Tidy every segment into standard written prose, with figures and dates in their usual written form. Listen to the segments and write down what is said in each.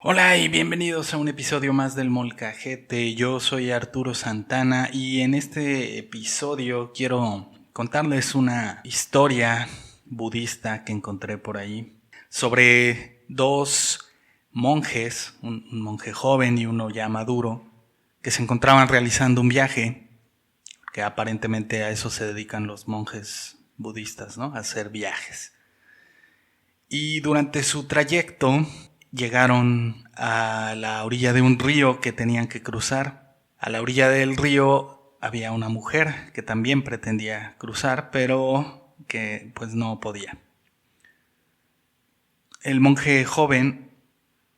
Hola y bienvenidos a un episodio más del Molcajete. Yo soy Arturo Santana y en este episodio quiero contarles una historia budista que encontré por ahí sobre dos monjes, un monje joven y uno ya maduro, que se encontraban realizando un viaje, que aparentemente a eso se dedican los monjes budistas, ¿no? A hacer viajes. Y durante su trayecto llegaron a la orilla de un río que tenían que cruzar. A la orilla del río había una mujer que también pretendía cruzar, pero que pues no podía. El monje joven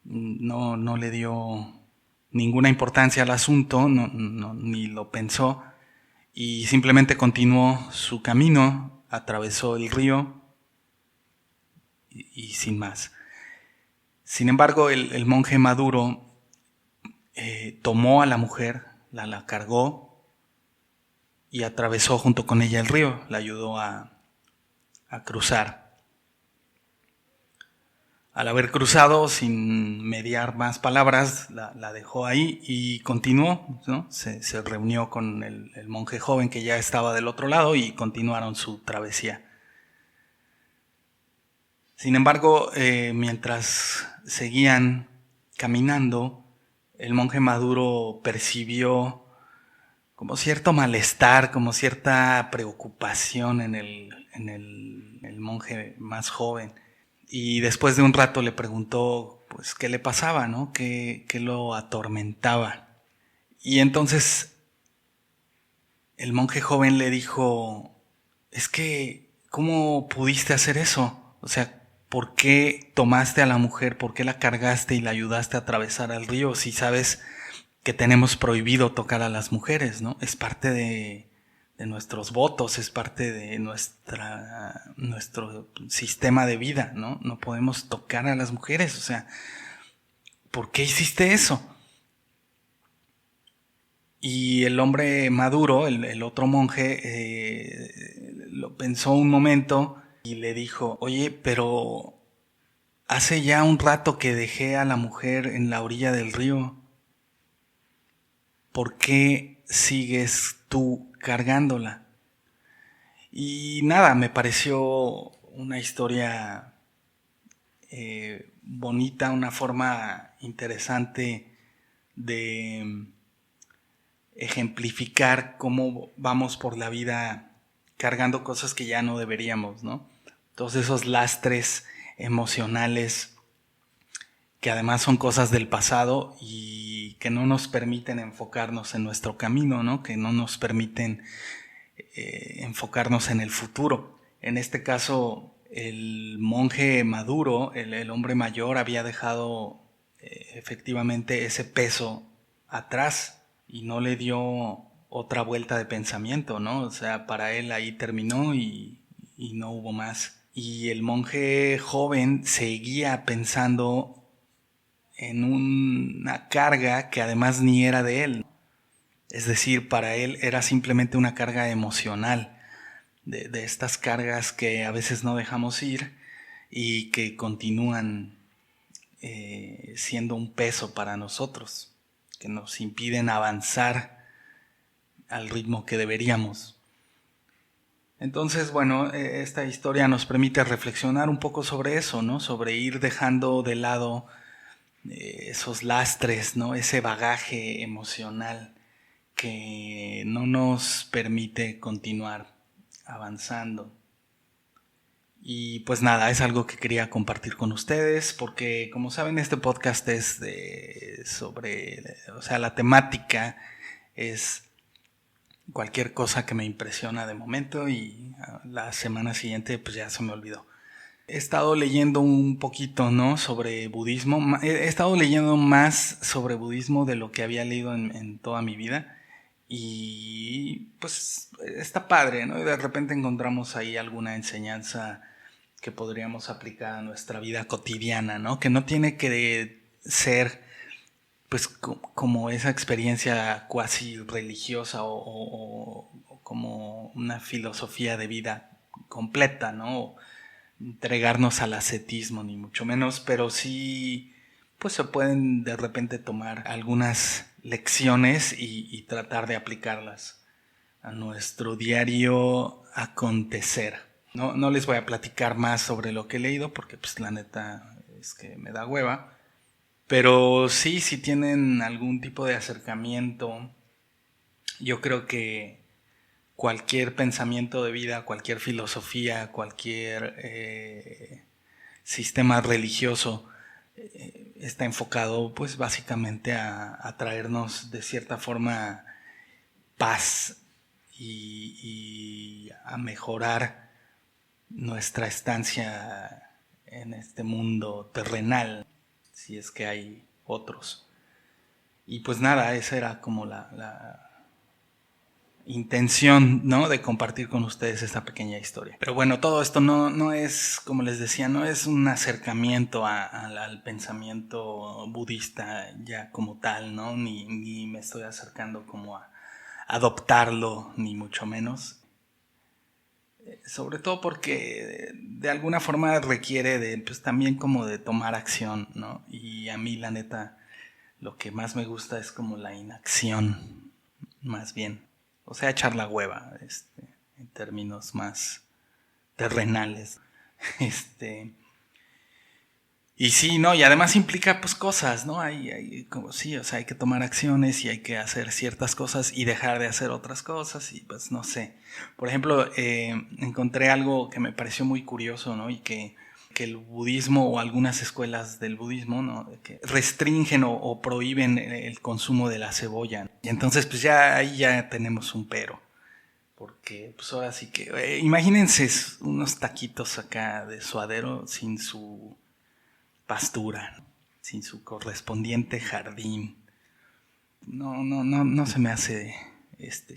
no le dio ninguna importancia al asunto, ni lo pensó, y simplemente continuó su camino, atravesó el río y sin más. Sin embargo, el monje maduro tomó a la mujer, la cargó y atravesó junto con ella el río, la ayudó a cruzar. Al haber cruzado, sin mediar más palabras, la dejó ahí y continuó, ¿no? Se reunió con el monje joven que ya estaba del otro lado y continuaron su travesía. Sin embargo, mientras seguían caminando, el monje maduro percibió como cierto malestar, como cierta preocupación en el monje más joven. Y después de un rato le preguntó pues qué le pasaba, ¿no? ¿Qué lo atormentaba? Y entonces el monje joven le dijo, es que, ¿cómo pudiste hacer eso? O sea, ¿por qué tomaste a la mujer? ¿Por qué la cargaste y la ayudaste a atravesar el río? Si sabes que tenemos prohibido tocar a las mujeres, ¿no? Es parte de nuestros votos, es parte de nuestro sistema de vida, ¿no? No podemos tocar a las mujeres, o sea, ¿por qué hiciste eso? Y el hombre maduro, el otro monje, lo pensó un momento y le dijo, oye, pero hace ya un rato que dejé a la mujer en la orilla del río. ¿Por qué sigues tú cargándola? Y nada, me pareció una historia bonita, una forma interesante de ejemplificar cómo vamos por la vida cargando cosas que ya no deberíamos, ¿no? Todos esos lastres emocionales que además son cosas del pasado y que no nos permiten enfocarnos en nuestro camino, ¿no? Que no nos permiten enfocarnos en el futuro. En este caso, el monje maduro, el hombre mayor, había dejado efectivamente ese peso atrás y no le dio otra vuelta de pensamiento, ¿no? O sea, para él ahí terminó y no hubo más. Y el monje joven seguía pensando en una carga que además ni era de él. Es decir, para él era simplemente una carga emocional, de estas cargas que a veces no dejamos ir y que continúan siendo un peso para nosotros, que nos impiden avanzar al ritmo que deberíamos. Entonces, bueno, esta historia nos permite reflexionar un poco sobre eso, ¿no? Sobre ir dejando de lado esos lastres, ¿no? Ese bagaje emocional que no nos permite continuar avanzando. Y pues nada, es algo que quería compartir con ustedes porque como saben este podcast es o sea, la temática es cualquier cosa que me impresiona de momento y la semana siguiente pues ya se me olvidó. He estado leyendo un poquito, ¿no? Sobre budismo. He estado leyendo más sobre budismo de lo que había leído en toda mi vida. Y pues está padre, ¿no? Y de repente encontramos ahí alguna enseñanza que podríamos aplicar a nuestra vida cotidiana, ¿no? Que no tiene que ser pues como esa experiencia cuasi religiosa o como una filosofía de vida completa, ¿no? Entregarnos al ascetismo, ni mucho menos, pero sí pues se pueden de repente tomar algunas lecciones y tratar de aplicarlas a nuestro diario acontecer. No les voy a platicar más sobre lo que he leído porque pues la neta es que me da hueva. Pero sí, si tienen algún tipo de acercamiento, yo creo que cualquier pensamiento de vida, cualquier filosofía, cualquier sistema religioso está enfocado pues básicamente a traernos de cierta forma paz y a mejorar nuestra estancia en este mundo terrenal, si es que hay otros. Y pues nada, esa era como la intención, ¿no?, de compartir con ustedes esta pequeña historia. Pero bueno, todo esto no es, como les decía, no es un acercamiento al pensamiento budista ya como tal, ¿no? Ni me estoy acercando como a adoptarlo, ni mucho menos. Sobre todo porque de alguna forma requiere de, pues también como de tomar acción, ¿no? Y a mí la neta lo que más me gusta es como la inacción, más bien. O sea, echar la hueva, en términos más terrenales. Y sí, ¿no? Y además implica pues cosas, ¿no? Como sí, o sea, hay que tomar acciones y hay que hacer ciertas cosas y dejar de hacer otras cosas y pues no sé. Por ejemplo, encontré algo que me pareció muy curioso, ¿no? Y que el budismo o algunas escuelas del budismo, ¿no?, que restringen o prohíben el consumo de la cebolla. Y entonces pues ya ahí ya tenemos un pero. Porque pues ahora sí que, imagínense unos taquitos acá de suadero sin su pastura, ¿no?, sin su correspondiente jardín. No se me hace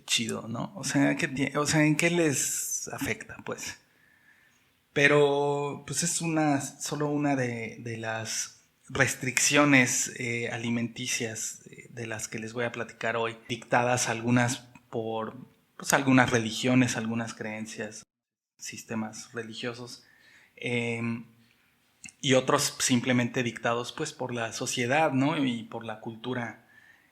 chido, ¿no? O sea, ¿en qué les afecta, pues? Pero pues es solo una de las restricciones alimenticias de las que les voy a platicar hoy, dictadas algunas por pues algunas religiones, algunas creencias, sistemas religiosos, y otros simplemente dictados pues por la sociedad, ¿no?, y por la cultura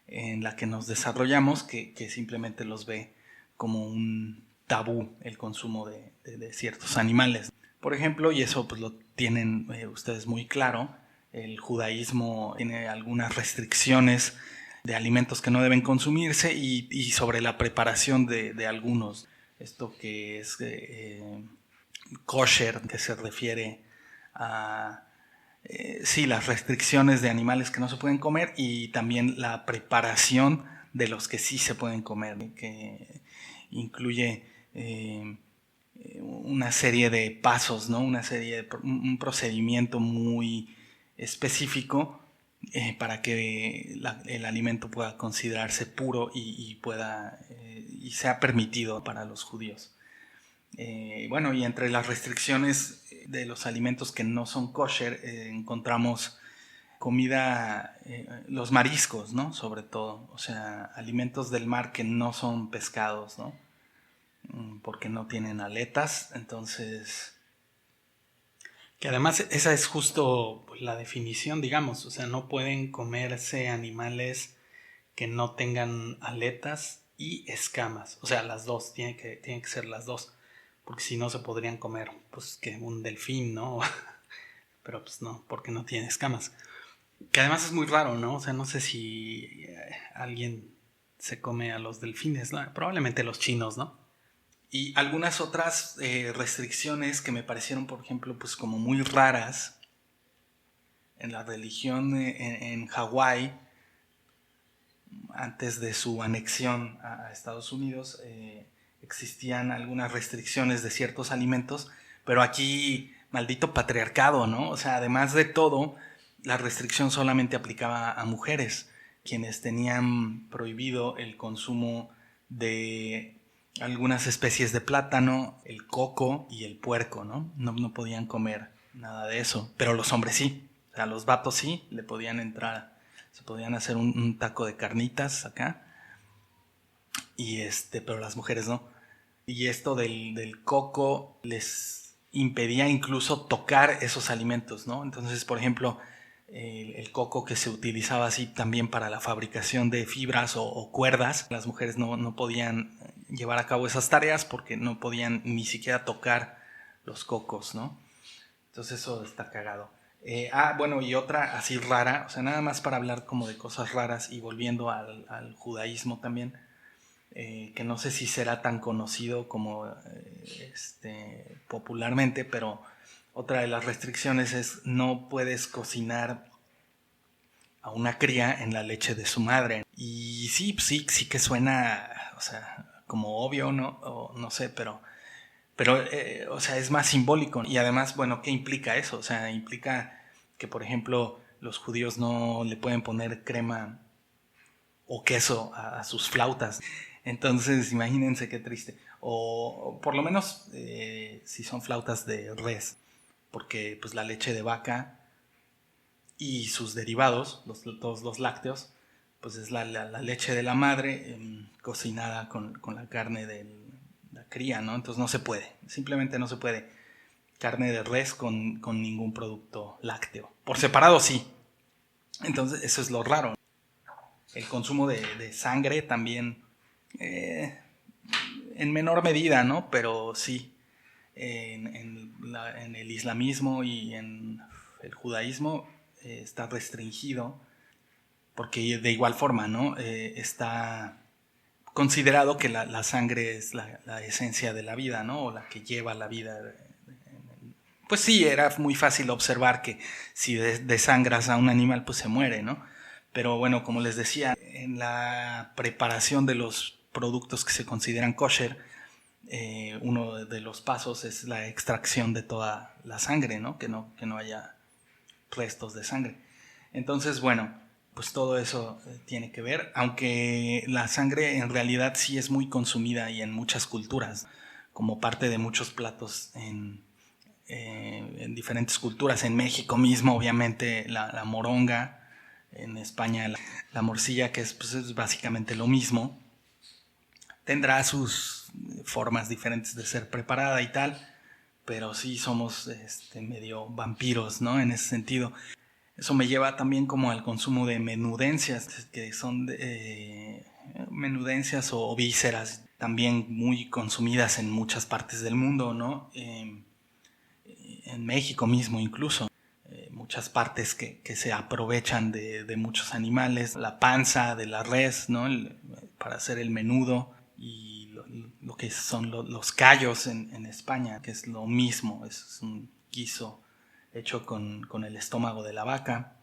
en la que nos desarrollamos, que simplemente los ve como un tabú el consumo de ciertos animales. Por ejemplo, y eso pues lo tienen ustedes muy claro, el judaísmo tiene algunas restricciones de alimentos que no deben consumirse y sobre la preparación de algunos. Esto que es kosher, que se refiere a sí, las restricciones de animales que no se pueden comer y también la preparación de los que sí se pueden comer, que incluye una serie de pasos, ¿no? Un procedimiento muy específico para que el alimento pueda considerarse puro y sea permitido para los judíos. Bueno, y entre las restricciones de los alimentos que no son kosher encontramos comida, los mariscos, ¿no?, sobre todo, o sea, alimentos del mar que no son pescados, ¿no?, porque no tienen aletas. Entonces, que además esa es justo la definición, digamos, o sea, no pueden comerse animales que no tengan aletas y escamas, o sea, las dos, tienen que ser las dos, porque si no se podrían comer pues que un delfín, ¿no? Pero pues no, porque no tiene escamas. Que además es muy raro, ¿no? O sea, no sé si alguien se come a los delfines, ¿no? Probablemente los chinos, ¿no? Y algunas otras restricciones que me parecieron, por ejemplo, pues como muy raras en la religión en Hawái, antes de su anexión a Estados Unidos, existían algunas restricciones de ciertos alimentos, pero aquí, maldito patriarcado, ¿no? O sea, además de todo, la restricción solamente aplicaba a mujeres, quienes tenían prohibido el consumo de algunas especies de plátano, el coco y el puerco, ¿no? No podían comer nada de eso, pero los hombres sí, o sea, los vatos sí, le podían entrar, se podían hacer un taco de carnitas acá, pero las mujeres no. Y esto del coco les impedía incluso tocar esos alimentos, ¿no? Entonces, por ejemplo, el coco que se utilizaba así también para la fabricación de fibras o cuerdas. Las mujeres no podían llevar a cabo esas tareas porque no podían ni siquiera tocar los cocos, ¿no? Entonces eso está cagado. Bueno, y otra así rara, o sea, nada más para hablar como de cosas raras y volviendo al judaísmo también, que no sé si será tan conocido como popularmente, pero otra de las restricciones es no puedes cocinar a una cría en la leche de su madre. Y sí que suena, o sea, como obvio, ¿no? O no sé, pero o sea, es más simbólico. Y además, bueno, ¿qué implica eso? O sea, implica que, por ejemplo, los judíos no le pueden poner crema o queso a sus flautas. Entonces, imagínense qué triste. O por lo menos si son flautas de res, porque pues la leche de vaca y sus derivados, todos los lácteos, pues es la leche de la madre cocinada con la carne de la cría, ¿no? Entonces no se puede, simplemente no se puede carne de res con ningún producto lácteo. Por separado sí. Entonces eso es lo raro. El consumo de sangre también, en menor medida, ¿no? Pero sí, en el islamismo y en el judaísmo está restringido, porque de igual forma, ¿no? Está considerado que la sangre es la esencia de la vida, ¿no? O la que lleva la vida. Pues sí, era muy fácil observar que si desangras a un animal, pues se muere, ¿no? Pero bueno, como les decía, en la preparación de los productos que se consideran kosher, uno de los pasos es la extracción de toda la sangre, ¿no? Que no haya restos de sangre. Entonces, bueno, pues todo eso tiene que ver, aunque la sangre en realidad sí es muy consumida y en muchas culturas, como parte de muchos platos en diferentes culturas. En México mismo, obviamente, la moronga, en España la morcilla, que pues es básicamente lo mismo, tendrá sus formas diferentes de ser preparada y tal, pero sí somos medio vampiros, ¿no? En ese sentido. Eso me lleva también como al consumo de menudencias, que son menudencias o vísceras, también muy consumidas en muchas partes del mundo, ¿no? En México mismo incluso. Muchas partes que se aprovechan de muchos animales, la panza de la res, ¿no? Para hacer el menudo, y lo que son los callos en España, que es lo mismo, es un guiso hecho con el estómago de la vaca.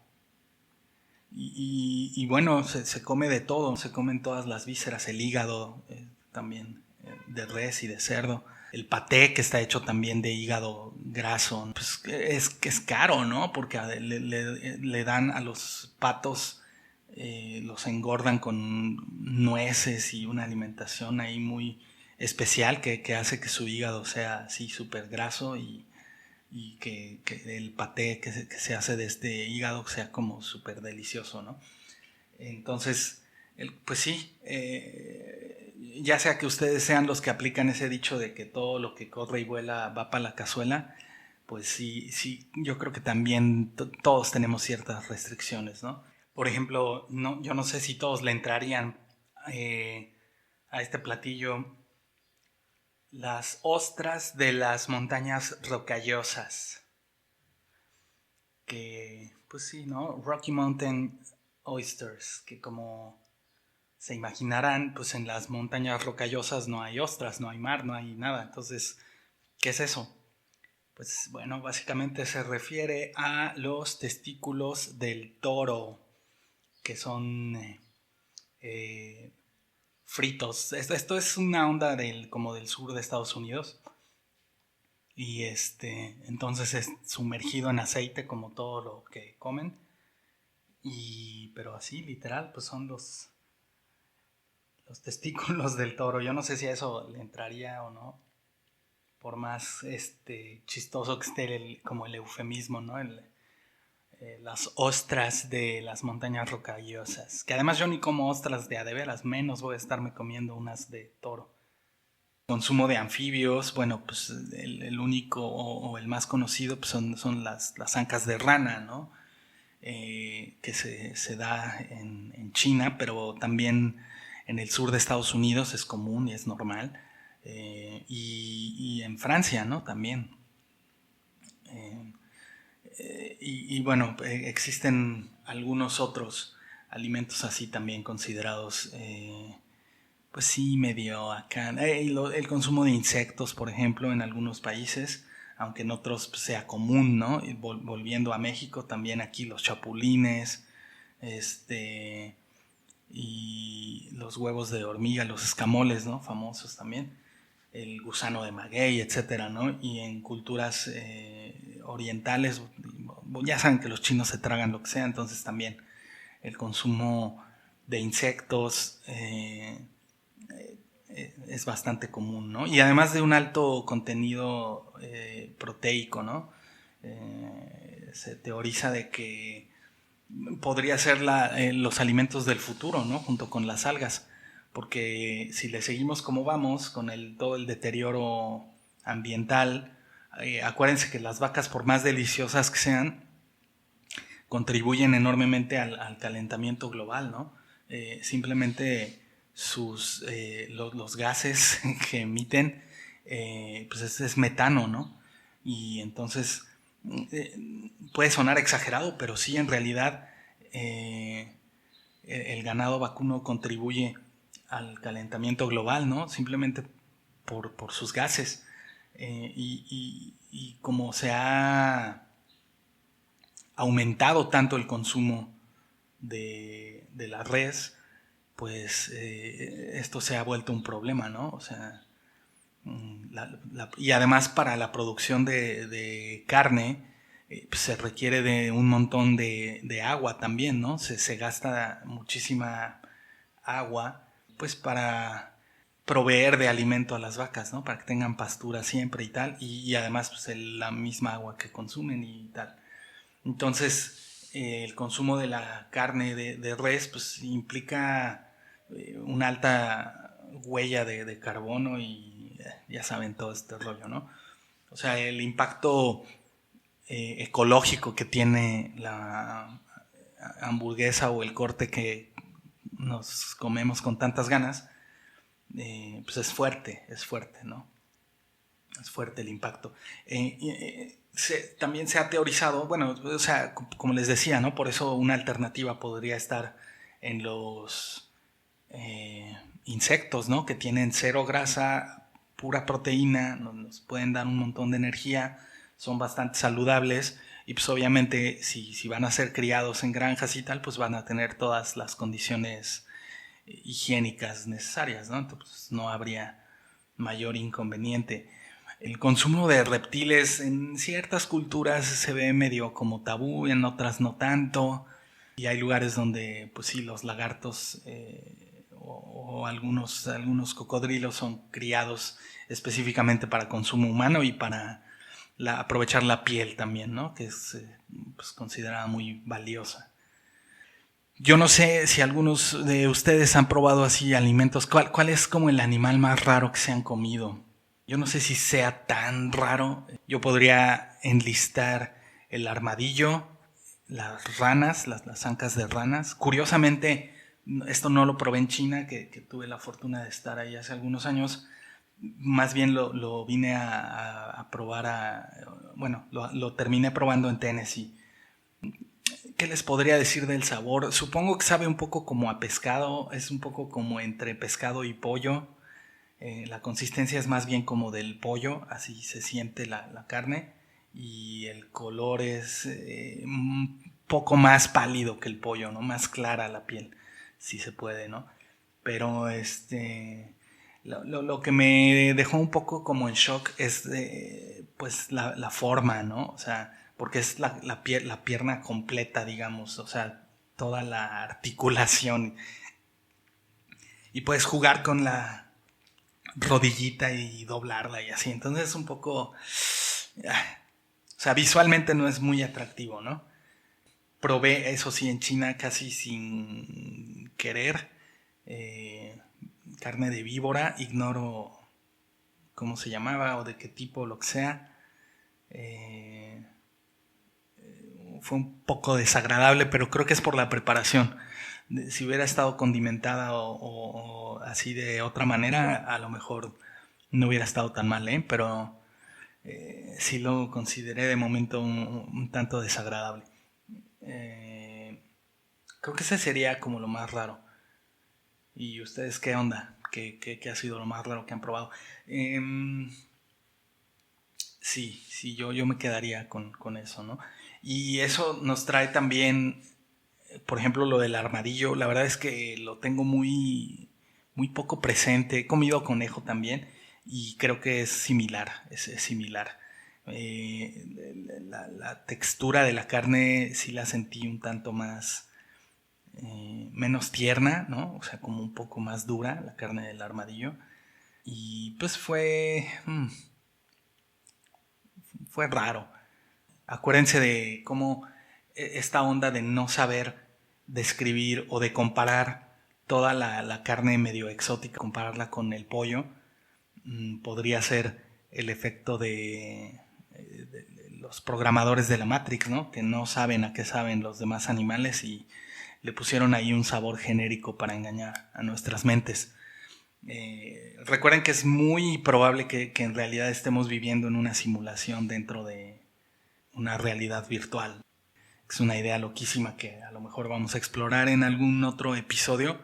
Y bueno, se come de todo, se comen todas las vísceras, el hígado también, de res y de cerdo. El paté, que está hecho también de hígado graso, pues es caro, ¿no? Porque le dan a los patos, los engordan con nueces y una alimentación ahí muy especial que hace que su hígado sea así súper graso, y que el paté que se hace de este hígado sea como súper delicioso, ¿no? Entonces, pues sí, ya sea que ustedes sean los que aplican ese dicho de que todo lo que corre y vuela va para la cazuela, pues sí, yo creo que también todos tenemos ciertas restricciones, ¿no? Por ejemplo, yo no sé si todos le entrarían a este platillo, las ostras de las montañas rocallosas. Que, pues sí, ¿no? Rocky Mountain Oysters, que como se imaginarán, pues en las montañas rocallosas no hay ostras, no hay mar, no hay nada. Entonces, ¿qué es eso? Pues bueno, básicamente se refiere a los testículos del toro, que son fritos. Esto es una onda como del sur de Estados Unidos. Y entonces es sumergido en aceite como todo lo que comen. Pero así, literal, pues son los testículos del toro. Yo no sé si a eso le entraría o no, por más chistoso que esté como el eufemismo, ¿no? Las ostras de las montañas rocallosas. Que además yo ni como ostras de a de veras, menos voy a estarme comiendo unas de toro. Consumo de anfibios, bueno, pues el único o el más conocido pues son las ancas de rana, ¿no? que se da en China, pero también en el sur de Estados Unidos es común y es normal, y en Francia, ¿no? También. Y bueno, existen algunos otros alimentos así también considerados, pues sí, medio acá. El consumo de insectos, por ejemplo, en algunos países, aunque en otros pues, sea común, ¿no? Y volviendo a México, también aquí los chapulines, este, y los huevos de hormiga, los escamoles, ¿no? Famosos también, el gusano de maguey, etcétera, ¿no? Y en culturas orientales, ya saben que los chinos se tragan lo que sea, entonces también el consumo de insectos es bastante común, ¿no? Y además de un alto contenido proteico, ¿no? Se teoriza de que podría ser los alimentos del futuro, ¿no? Junto con las algas, porque si le seguimos como vamos, con todo el deterioro ambiental, acuérdense que las vacas, por más deliciosas que sean, contribuyen enormemente al calentamiento global, ¿no? Simplemente los gases que emiten, pues es metano, ¿no? Y entonces puede sonar exagerado, pero sí, en realidad el ganado vacuno contribuye al calentamiento global, ¿no? Simplemente por sus gases. Y como se ha aumentado tanto el consumo de la res, pues esto se ha vuelto un problema, ¿no? O sea, y además para la producción de carne pues se requiere de un montón de agua también, ¿no? Se gasta muchísima agua, pues para proveer de alimento a las vacas, ¿no? Para que tengan pastura siempre y tal, y además pues la misma agua que consumen y tal. Entonces, el consumo de la carne de res pues implica una alta huella de carbono y ya saben todo este rollo, ¿no? O sea, el impacto ecológico que tiene la hamburguesa o el corte que nos comemos con tantas ganas, pues es fuerte, ¿no? Es fuerte el impacto. También se ha teorizado, bueno, o sea, como les decía, ¿no? Por eso una alternativa podría estar en los insectos, ¿no? Que tienen cero grasa, pura proteína, nos pueden dar un montón de energía, son bastante saludables y pues obviamente si van a ser criados en granjas y tal, pues van a tener todas las condiciones higiénicas necesarias, ¿no? Entonces pues, no habría mayor inconveniente. El consumo de reptiles en ciertas culturas se ve medio como tabú, en otras no tanto. Y hay lugares donde, pues sí, los lagartos o algunos cocodrilos son criados específicamente para consumo humano y para aprovechar la piel también, ¿no? Que es pues, considerada muy valiosa. Yo no sé si algunos de ustedes han probado así alimentos. ¿Cuál es como el animal más raro que se han comido? Yo no sé si sea tan raro. Yo podría enlistar el armadillo, las ranas, las ancas de ranas. Curiosamente, esto no lo probé en China, que tuve la fortuna de estar ahí hace algunos años. Más bien lo vine a probar, bueno, lo terminé probando en Tennessee. ¿Qué les podría decir del sabor? Supongo que sabe un poco como a pescado, es un poco como entre pescado y pollo. La consistencia es más bien como del pollo, así se siente la carne y el color es un poco más pálido que el pollo, ¿no? Más clara la piel, si se puede, ¿no? Pero lo que me dejó un poco como en shock es pues la forma, ¿no? O sea, porque es la pierna completa, digamos, o sea, toda la articulación y puedes jugar con la rodillita y doblarla y así. Entonces es un poco... O sea, visualmente no es muy atractivo, ¿no? Probé, eso sí, en China casi sin querer. Carne de víbora, ignoro cómo se llamaba o de qué tipo, lo que sea. fue un poco desagradable, pero creo que es por la preparación. Si hubiera estado condimentada o así de otra manera, a lo mejor no hubiera estado tan mal, pero sí lo consideré de momento un tanto desagradable. Creo que ese sería como lo más raro. ¿Y ustedes qué onda? ¿Qué ha sido lo más raro que han probado? Sí, yo me quedaría con eso, ¿no? Y eso nos trae también, por ejemplo, lo del armadillo. La verdad es que lo tengo muy, muy poco presente. He comido conejo también y creo que es similar, es similar. La textura de la carne sí la sentí un tanto más, menos tierna, ¿no? O sea, como un poco más dura la carne del armadillo. Y pues fue raro. Acuérdense de cómo esta onda de no saber describir o de comparar toda la carne medio exótica, compararla con el pollo, podría ser el efecto de los programadores de la Matrix, ¿no? Que no saben a qué saben los demás animales y le pusieron ahí un sabor genérico para engañar a nuestras mentes. Recuerden que es muy probable que en realidad estemos viviendo en una simulación dentro de una realidad virtual. Es una idea loquísima que a lo mejor vamos a explorar en algún otro episodio,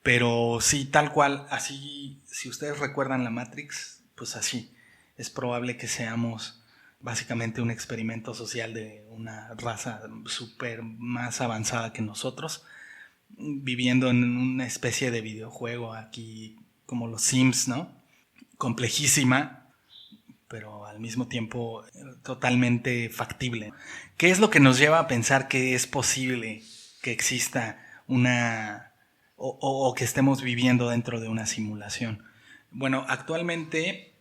pero sí, tal cual, así, si ustedes recuerdan la Matrix, pues así, es probable que seamos básicamente un experimento social de una raza súper más avanzada que nosotros, viviendo en una especie de videojuego aquí como los Sims, ¿no? Complejísima, pero al mismo tiempo totalmente factible. ¿Qué es lo que nos lleva a pensar que es posible que exista una o que estemos viviendo dentro de una simulación? Bueno, actualmente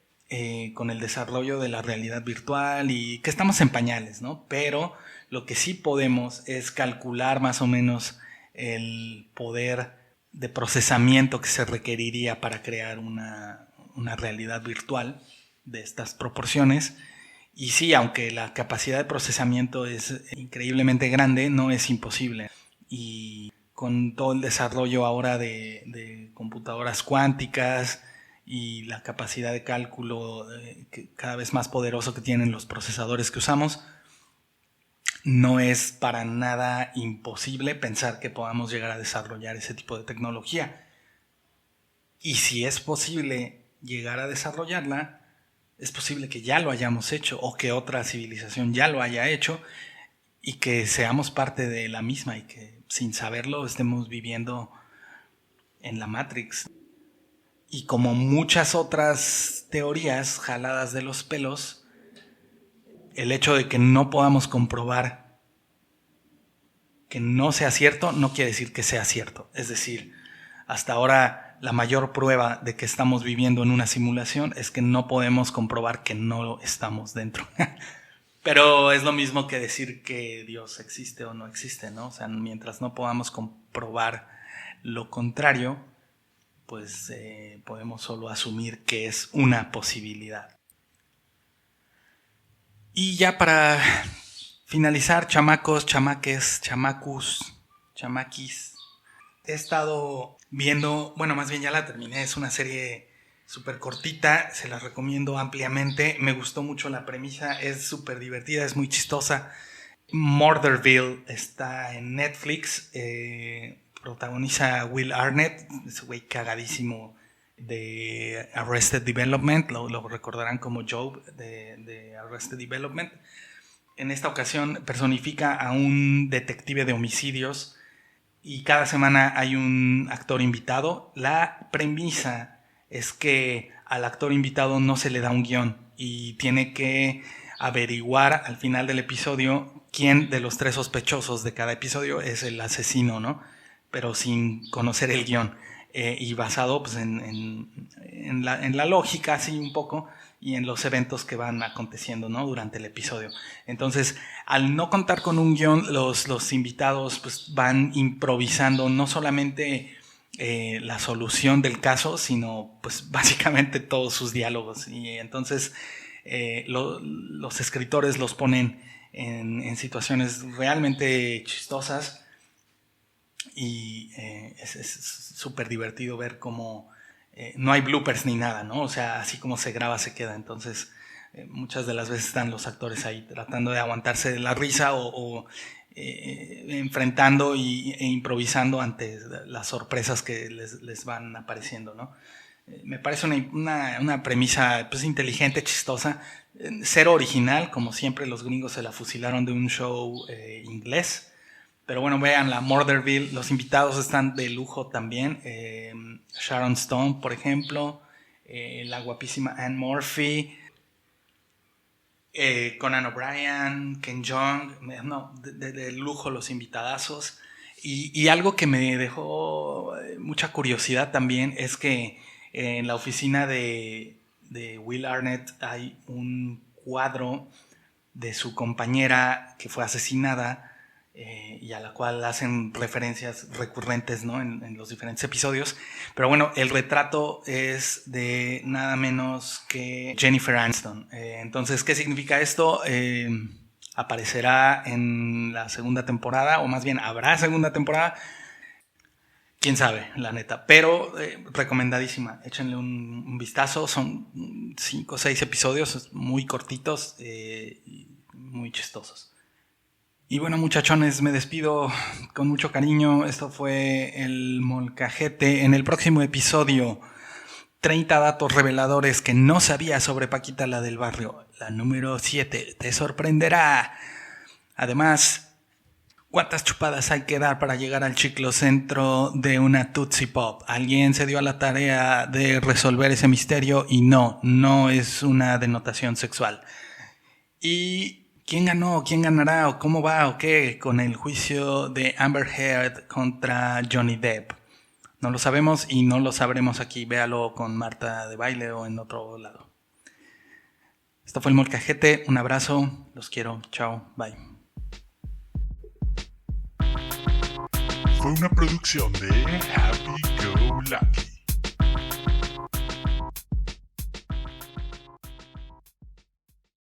con el desarrollo de la realidad virtual y que estamos en pañales, ¿no? Pero lo que sí podemos es calcular más o menos el poder de procesamiento que se requeriría para crear una realidad virtual de estas proporciones. Y sí, aunque la capacidad de procesamiento es increíblemente grande, no es imposible. Y con todo el desarrollo ahora de computadoras cuánticas y la capacidad de cálculo cada vez más poderoso que tienen los procesadores que usamos, no es para nada imposible pensar que podamos llegar a desarrollar ese tipo de tecnología. Y si es posible llegar a desarrollarla, es posible que ya lo hayamos hecho o que otra civilización ya lo haya hecho y que seamos parte de la misma y que sin saberlo estemos viviendo en la Matrix. Y como muchas otras teorías jaladas de los pelos, el hecho de que no podamos comprobar que no sea cierto no quiere decir que sea cierto. Es decir, hasta ahora la mayor prueba de que estamos viviendo en una simulación es que no podemos comprobar que no estamos dentro. Pero es lo mismo que decir que Dios existe o no existe, ¿no? O sea, mientras no podamos comprobar lo contrario, pues podemos solo asumir que es una posibilidad. Y ya para finalizar, chamacos, chamaques, chamacus, chamaquis, he estado viendo, bueno, más bien ya la terminé, es una serie súper cortita, se las recomiendo ampliamente, me gustó mucho la premisa, es súper divertida, es muy chistosa. Murderville está en Netflix, protagoniza a Will Arnett, ese güey cagadísimo de Arrested Development, lo recordarán como Job de Arrested Development. En esta ocasión personifica a un detective de homicidios y cada semana hay un actor invitado. La premisa es que al actor invitado no se le da un guión y tiene que averiguar al final del episodio quién de los 3 sospechosos de cada episodio es el asesino, ¿no? Pero sin conocer el guión. Y basado pues, en la lógica, así un poco, y en los eventos que van aconteciendo, ¿no? Durante el episodio. Entonces, al no contar con un guión, los invitados pues, van improvisando no solamente la solución del caso, sino pues básicamente todos sus diálogos. Y entonces los escritores los ponen en situaciones realmente chistosas. Y es súper divertido ver cómo no hay bloopers ni nada, ¿no? O sea, así como se graba, se queda. Entonces, muchas de las veces están los actores ahí tratando de aguantarse de la risa o enfrentando e improvisando ante las sorpresas que les van apareciendo, ¿no? Me parece una premisa pues inteligente, chistosa, cero original, como siempre los gringos se la fusilaron de un show inglés. Pero bueno, vean la Murderville, los invitados están de lujo también. Sharon Stone, por ejemplo, la guapísima Anne Murphy, Conan O'Brien, Ken Jeong, no, de lujo los invitadazos. Y algo que me dejó mucha curiosidad también es que en la oficina de Will Arnett hay un cuadro de su compañera que fue asesinada, y a la cual hacen referencias recurrentes, ¿no? en los diferentes episodios. Pero bueno, el retrato es de nada menos que Jennifer Aniston. Entonces, ¿qué significa esto? Aparecerá en la segunda temporada, o más bien habrá segunda temporada. Quién sabe, la neta. Pero recomendadísima. Échenle un vistazo. Son 5 o 6 episodios muy cortitos y muy chistosos. Y bueno, muchachones, me despido con mucho cariño. Esto fue el Molcajete. En el próximo episodio, 30 datos reveladores que no sabía sobre Paquita la del barrio. La número 7 te sorprenderá. Además, ¿cuántas chupadas hay que dar para llegar al chiclocentro de una Tootsie Pop? Alguien se dio a la tarea de resolver ese misterio y no es una denotación sexual. Y ¿quién ganó? ¿Quién ganará? ¿O cómo va? ¿O qué? Con el juicio de Amber Heard contra Johnny Depp. No lo sabemos y no lo sabremos aquí. Véalo con Marta de Baile o en otro lado. Esto fue el Molcajete. Un abrazo. Los quiero. Chao. Bye. Fue una producción de Happy Go Lucky.